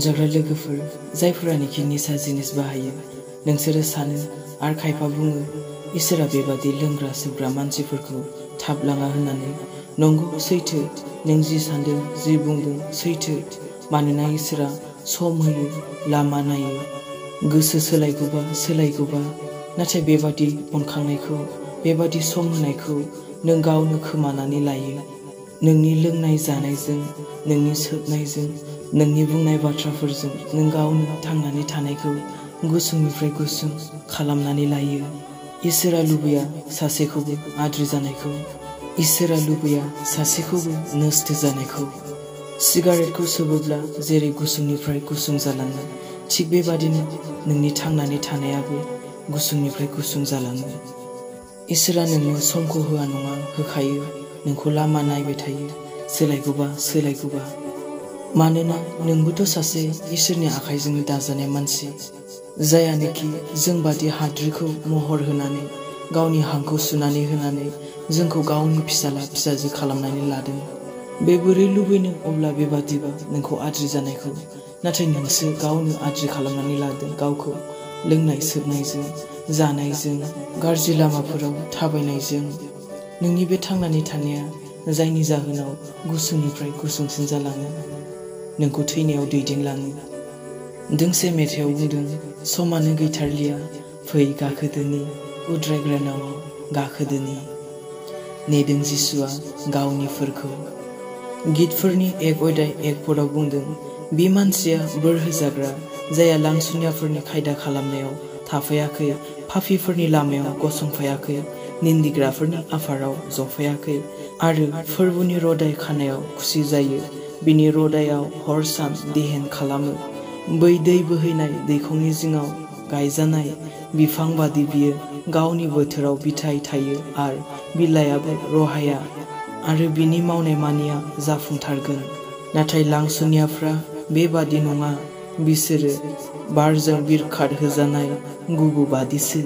अनजाग्रा लोगोफोर जायफोरानोखि निसा जिनिस बाहायो नोंसोरो सानो आरो खायफा बुङो इसोरा बेबादि लोंग्रा सोबग्रा मानसिफोरखौ थाब लाङा होननानै। नंगौ सैथो, नों जि सान्दों जि बुंदों सैथो। मानोना इसोरा सम होयो, लामा नायो, गोसो सोलायगौबा नाथाय बेबादि अनखांनायखौ बेबादि सम होनायखौ नों गावनो खोमानानै लायो। नोंनि लोंनाय जानायजों, नोंनि सोबनायजों, नोंनि बुंनाय बाथ्राफोरजों नों गावनो थांनानै थानायखौ गुसुंनिफ्राय गुसुं खालामनानै लायो। इसोरा लुबैया सासेखौबो आद्रि जानायखौ। इसोरा लुबैया सासेखौबो नस्थ जानायखौ। सिगारेटखौ सोबोब्ला जेरै गुसुंनिफ्राय गुसुं जालाङो थिग बेबादिनो नोंनि थांनानै थानायाबो गुसुंनिफ्राय गुसुं जालाङो। इसोरा नोंनो समखौ होआ नङा होखायो, नोंखौ लामा नायबाय थायो सोलायगौबा। मानोना नोंबोथ' सासे इसोरनि आखाइजोंनो दाजानाय मानसि, जायानोखि जोंबादि हाद्रिखौ महर होनानै गावनि हांखौ सुनानै होनानै जोंखौ गावनि फिसाला फिसाजो खालामनानै लादों। बे बोरै लुबैनो अब्ला बेबादिबा नोंखौ आद्रि जानायखौ? नाथाय नोंसो गावनो आद्रि खालामनानै लादों गावखौ लोंनाय सोबनायजों, जानायजों, गाज्रि लामाफोराव थाबायनायजों। नोंनि बे थांनानै थानाया जायनि जाहोनाव गुसुंनिफ्राय गुसुंसिन जालाङो, नोंखौ थैनायाव दैदेनलाङो। दोंसे मेथाइयाव बुंदों, समानो गैथारलिया फै गाखोदोनि उद्रायग्रा नावाव गाखोदोनि। नेदों जिसुआ गावनिफोरखौ। गितफोरनि 1 अध्याय 1 पदआव बुंदों, बे मानसिया बोर होजाग्रा जायहा लांसुनियाफोरनि खायदा खालामनायाव थाफायाखै, पापीफोरनि लामायाव गसंफायाखै, निन्दिग्राफोरनि आफाराव जफायाखै आरो फोरबुनि रदाय खानायाव खुसि जायो। बिनि रदायाव हर सान देहेन खालामो। बै दै बोहैनाय दैखंनि जिङाव गायजानाय बिफां बादि बियो गावनि बोथोराव बिथाइ थायो आरो बिलाइआबो रहाया आरो बिनि मावनाय मानिया जाफुंथारगोन। नाथाय लांसुनियाफ्रा बेबादि नङा, बिसोरो बारजों बिरखारहोजानाय गुबु बादिसो।